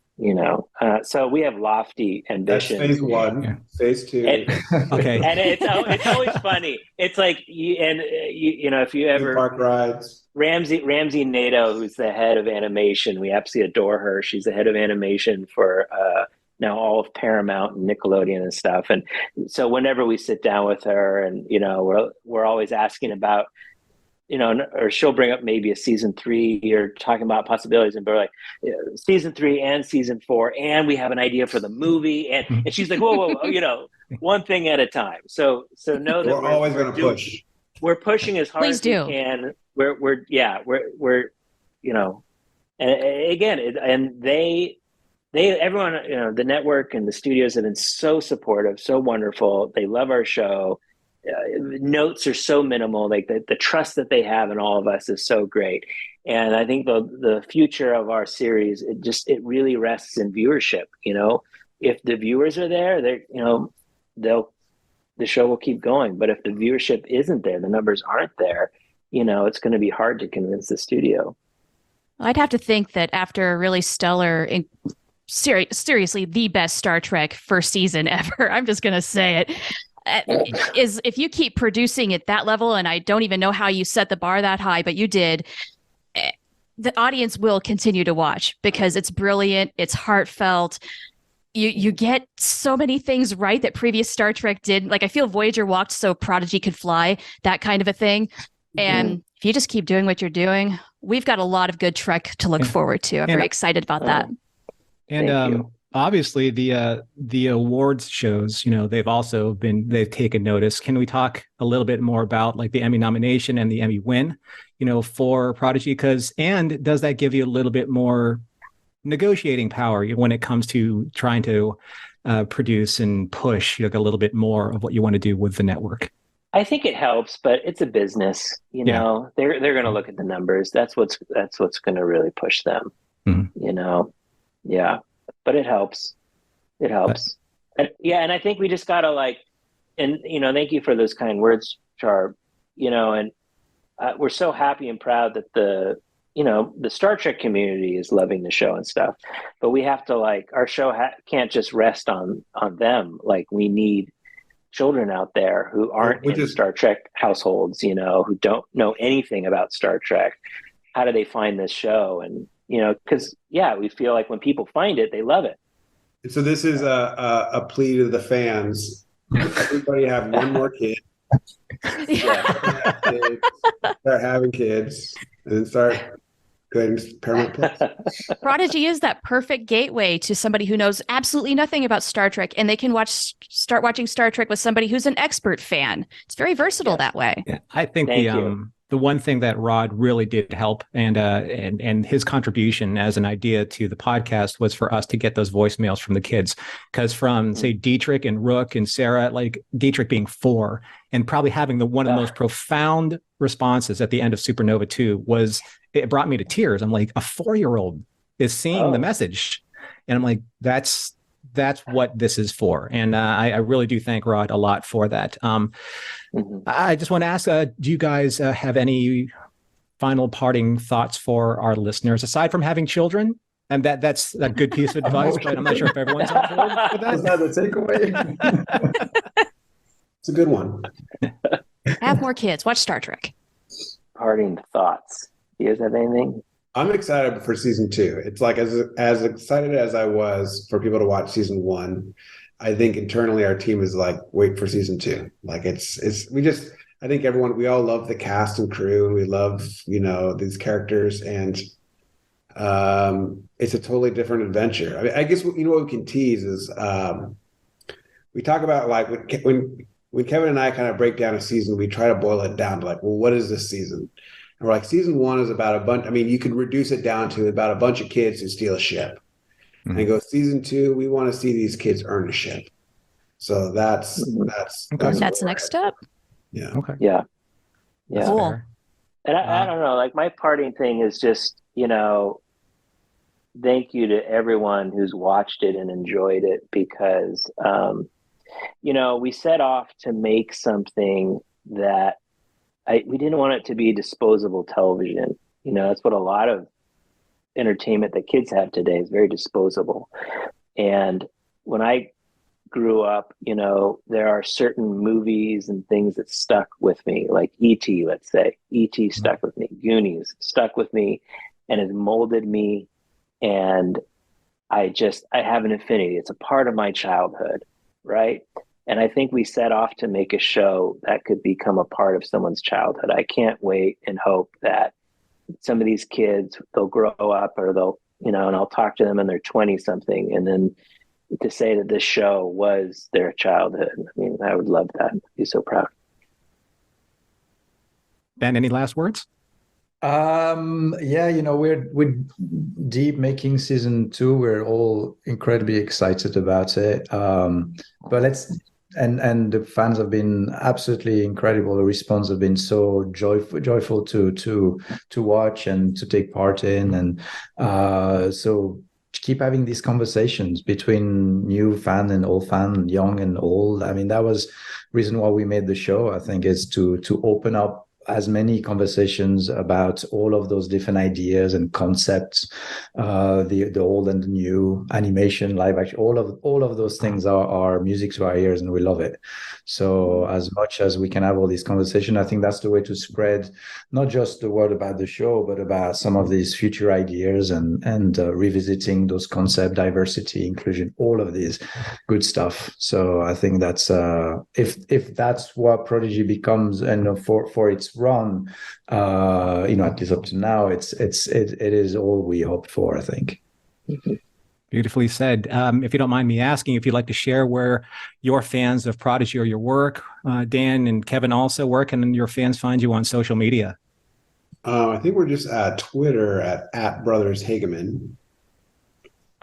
So we have lofty ambitions. That's phase 1. Yeah. Phase 2. Okay. And it's always funny. It's like if you ever park rides. Ramsey Nato, who's the head of animation, we absolutely adore her. She's the head of animation for now all of Paramount and Nickelodeon and stuff. And so whenever we sit down with her, and we're always asking about. Or she'll bring up maybe a season 3 or talking about possibilities, and we're like, season 3 and season 4, and we have an idea for the movie, and she's like, whoa, one thing at a time. So know that we're always going to push. We're pushing as hard Please as do. we can. We're and again, everyone, the network and the studios have been so supportive, so wonderful. They love our show. Notes are so minimal, like the trust that they have in all of us is so great. And I think the future of our series, it really rests in viewership. If the viewers are there, the show will keep going. But if the viewership isn't there, the numbers aren't there, it's going to be hard to convince the studio. I'd have to think that after a really stellar, seriously, the best Star Trek first season ever, I'm just going to say it. is if you keep producing at that level, and I don't even know how you set the bar that high, but you did, the audience will continue to watch because it's brilliant, it's heartfelt. You get so many things right that previous Star Trek did. Like, I feel Voyager walked so Prodigy could fly, that kind of a thing. And if you just keep doing what you're doing, we've got a lot of good Trek to look forward to. I'm very excited about that. And obviously the awards shows, they've taken notice. Can we talk a little bit more about like the Emmy nomination and the Emmy win, for Prodigy? And does that give you a little bit more negotiating power when it comes to trying to produce and push a little bit more of what you want to do with the network? I think it helps, but it's a business. They're going to look at the numbers. That's what's going to really push them. Yeah, but it helps. It helps. And I think we just gotta thank you for those kind words, Char. And we're so happy and proud that the Star Trek community is loving the show and stuff, but we have to our show can't just rest on them. Like, we need children out there who aren't in Star Trek households, who don't know anything about Star Trek. How do they find this show? And, because we feel like when people find it, they love it. So this is a plea to the fans. Everybody have one more kid. Start having kids, and then start going to Paramount Plus. Prodigy is that perfect gateway to somebody who knows absolutely nothing about Star Trek, and they can start watching Star Trek with somebody who's an expert fan. It's very versatile that way. Yeah, I think the one thing that Rod really did help and his contribution as an idea to the podcast was for us to get those voicemails from the kids. Because from, say, Dietrich and Rook and Sarah, like Dietrich being 4 and probably having one of the most profound responses at the end of Supernova 2 it brought me to tears. I'm like, a 4-year-old is seeing the message. And I'm like, that's what this is for. And I really do thank Rod a lot for that. I just want to ask, do you guys have any final parting thoughts for our listeners, aside from having children? And that's a good piece of advice, but I'm not sure if everyone's on board with that. Is that the takeaway? It's a good one. Have more kids. Watch Star Trek. Parting thoughts. Do you guys have anything? I'm excited for season 2. It's like as excited as I was for people to watch season 1. I think internally our team is like, wait for season 2. Like I think we all love the cast and crew, and we love, these characters, and it's a totally different adventure. I mean, I guess what we can tease is we talk about like when Kevin and I kind of break down a season, we try to boil it down to like, well, what is this season? And we're like, season 1 is about a bunch. I mean, you could reduce it down to about a bunch of kids who steal a ship. Mm-hmm. And go, season 2, we want to see these kids earn a ship. So that's the next step. Yeah. Okay. Yeah. Cool. And I don't know, like my parting thing is just, thank you to everyone who's watched it and enjoyed it, because, we set off to make something that we didn't want it to be disposable television. That's what a lot of entertainment that kids have today is, very disposable. And when I grew up, there are certain movies and things that stuck with me, like E.T., let's say. E.T. stuck with me. Goonies stuck with me and has molded me. And I have an affinity. It's a part of my childhood, right? And I think we set off to make a show that could become a part of someone's childhood. I can't wait and hope that some of these kids, they'll grow up, or they'll, and I'll talk to them and they're 20 something. And then to say that this show was their childhood. I mean, I would love that. I'd be so proud. Ben, any last words? We're deep making season 2. We're all incredibly excited about it. And the fans have been absolutely incredible. The response has been so joyful to watch and to take part in. And so keep having these conversations between new fan and old fan, young and old. I mean, that was reason why we made the show, I think, is to open up as many conversations about all of those different ideas and concepts, the old and the new, animation, live action, all of those things are music to our ears, and we love it. So as much as we can have all these conversations, I think that's the way to spread not just the word about the show, but about some of these future ideas and revisiting those concepts, diversity, inclusion, all of these good stuff. So I think that's if that's what Prodigy becomes, and for its run, at least up to now, it is all we hoped for, I think. Beautifully said. If you don't mind me asking, if you'd like to share where your fans of Prodigy or your work, Dan and Kevin also work, and your fans find you on social media. I think we're just at Twitter at Brothers Hageman.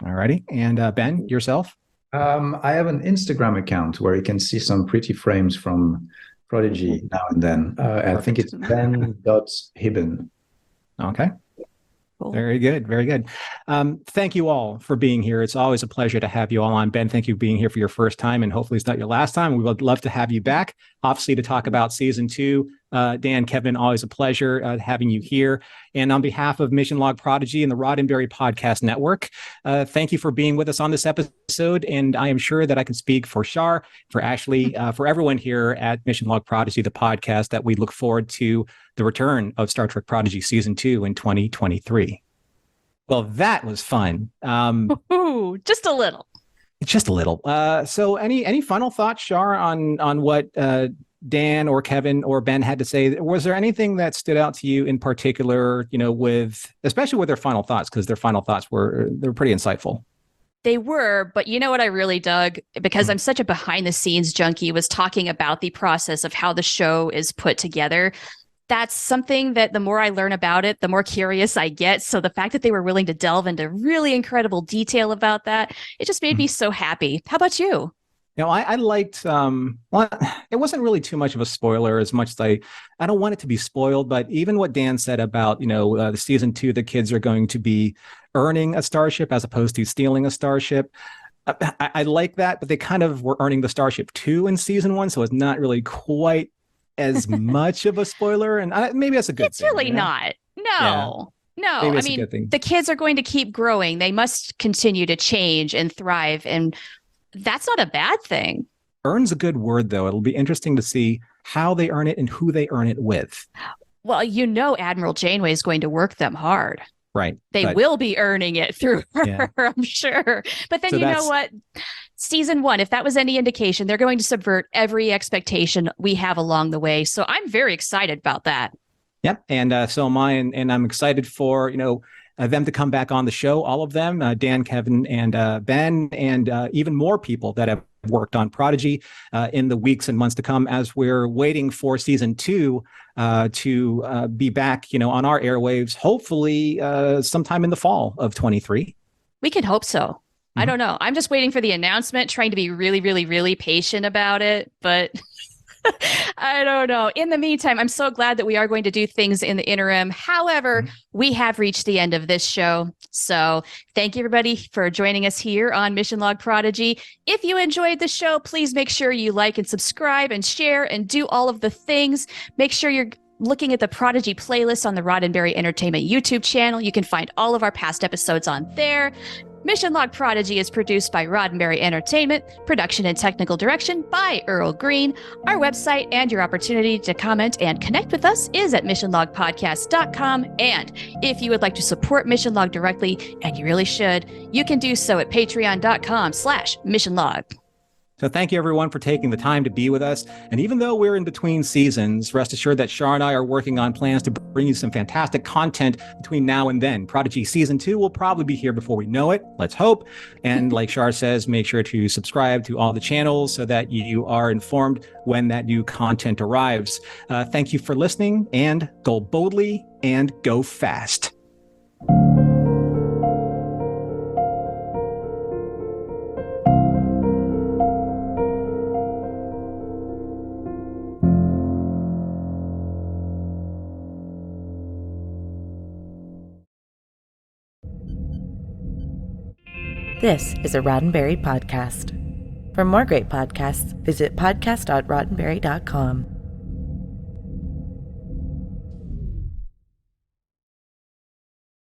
All righty. And Ben, yourself? I have an Instagram account where you can see some pretty frames from Prodigy now and then. I think it's ben.hibon. Okay. Cool. Very good. Very good. Thank you all for being here. It's always a pleasure to have you all on. Ben, thank you for being here for your first time, and hopefully it's not your last time. We would love to have you back, obviously, to talk about season 2. Dan, Kevin, always a pleasure having you here. And on behalf of Mission Log Prodigy and the Roddenberry Podcast Network, thank you for being with us on this episode. And I am sure that I can speak for Shar, for Ashley, for everyone here at Mission Log Prodigy, the podcast, that we look forward to the return of Star Trek Prodigy Season 2 in 2023. Well, that was fun. Just a little. Just a little. So any final thoughts, Shar, on what Dan or Kevin or Ben had to say? Was there anything that stood out to you in particular, especially with their final thoughts, because their final thoughts were pretty insightful? They were, but you know what I really dug, because I'm such a behind the scenes junkie, was talking about the process of how the show is put together. That's something that the more I learn about it, the more curious I get. So the fact that they were willing to delve into really incredible detail about that, it just made me so happy. How about you? I liked, it wasn't really too much of a spoiler, as much as I don't want it to be spoiled, but even what Dan said about, the season 2, the kids are going to be earning a starship as opposed to stealing a starship. I like that, but they kind of were earning the starship too in season 1. So it's not really quite as much of a spoiler. And maybe that's a good thing. It's really not. No. I mean, the kids are going to keep growing. They must continue to change and thrive. And that's not a bad thing. Earn's a good word, though. It'll be interesting to see how they earn it and who they earn it with. Well, Admiral Janeway is going to work them hard. Right. They will be earning it through her, I'm sure. But then know what? Season 1, if that was any indication, they're going to subvert every expectation we have along the way. So I'm very excited about that. Yep. And so am I. And I'm excited for, them to come back on the show, all of them, Dan, Kevin, and Ben, and even more people that have worked on Prodigy in the weeks and months to come, as we're waiting for season 2 to be back, on our airwaves, hopefully sometime in the fall of 23. We can hope so. Mm-hmm. I don't know. I'm just waiting for the announcement, trying to be really, really, really patient about it. But I don't know. In the meantime, I'm so glad that we are going to do things in the interim. However, we have reached the end of this show. So thank you, everybody, for joining us here on Mission Log Prodigy. If you enjoyed the show, please make sure you like and subscribe and share and do all of the things. Make sure you're looking at the Prodigy playlist on the Roddenberry Entertainment YouTube channel. You can find all of our past episodes on there. Mission Log Prodigy is produced by Roddenberry Entertainment, production and technical direction by Earl Green. Our website and your opportunity to comment and connect with us is at missionlogpodcast.com. And if you would like to support Mission Log directly, and you really should, you can do so at patreon.com/missionlog. So thank you, everyone, for taking the time to be with us. And even though we're in between seasons, rest assured that Shar and I are working on plans to bring you some fantastic content between now and then. Prodigy Season 2 will probably be here before we know it. Let's hope. And like Shar says, make sure to subscribe to all the channels so that you are informed when that new content arrives. Thank you for listening, and go boldly and go fast. This is a Roddenberry podcast. For more great podcasts, visit podcast.roddenberry.com.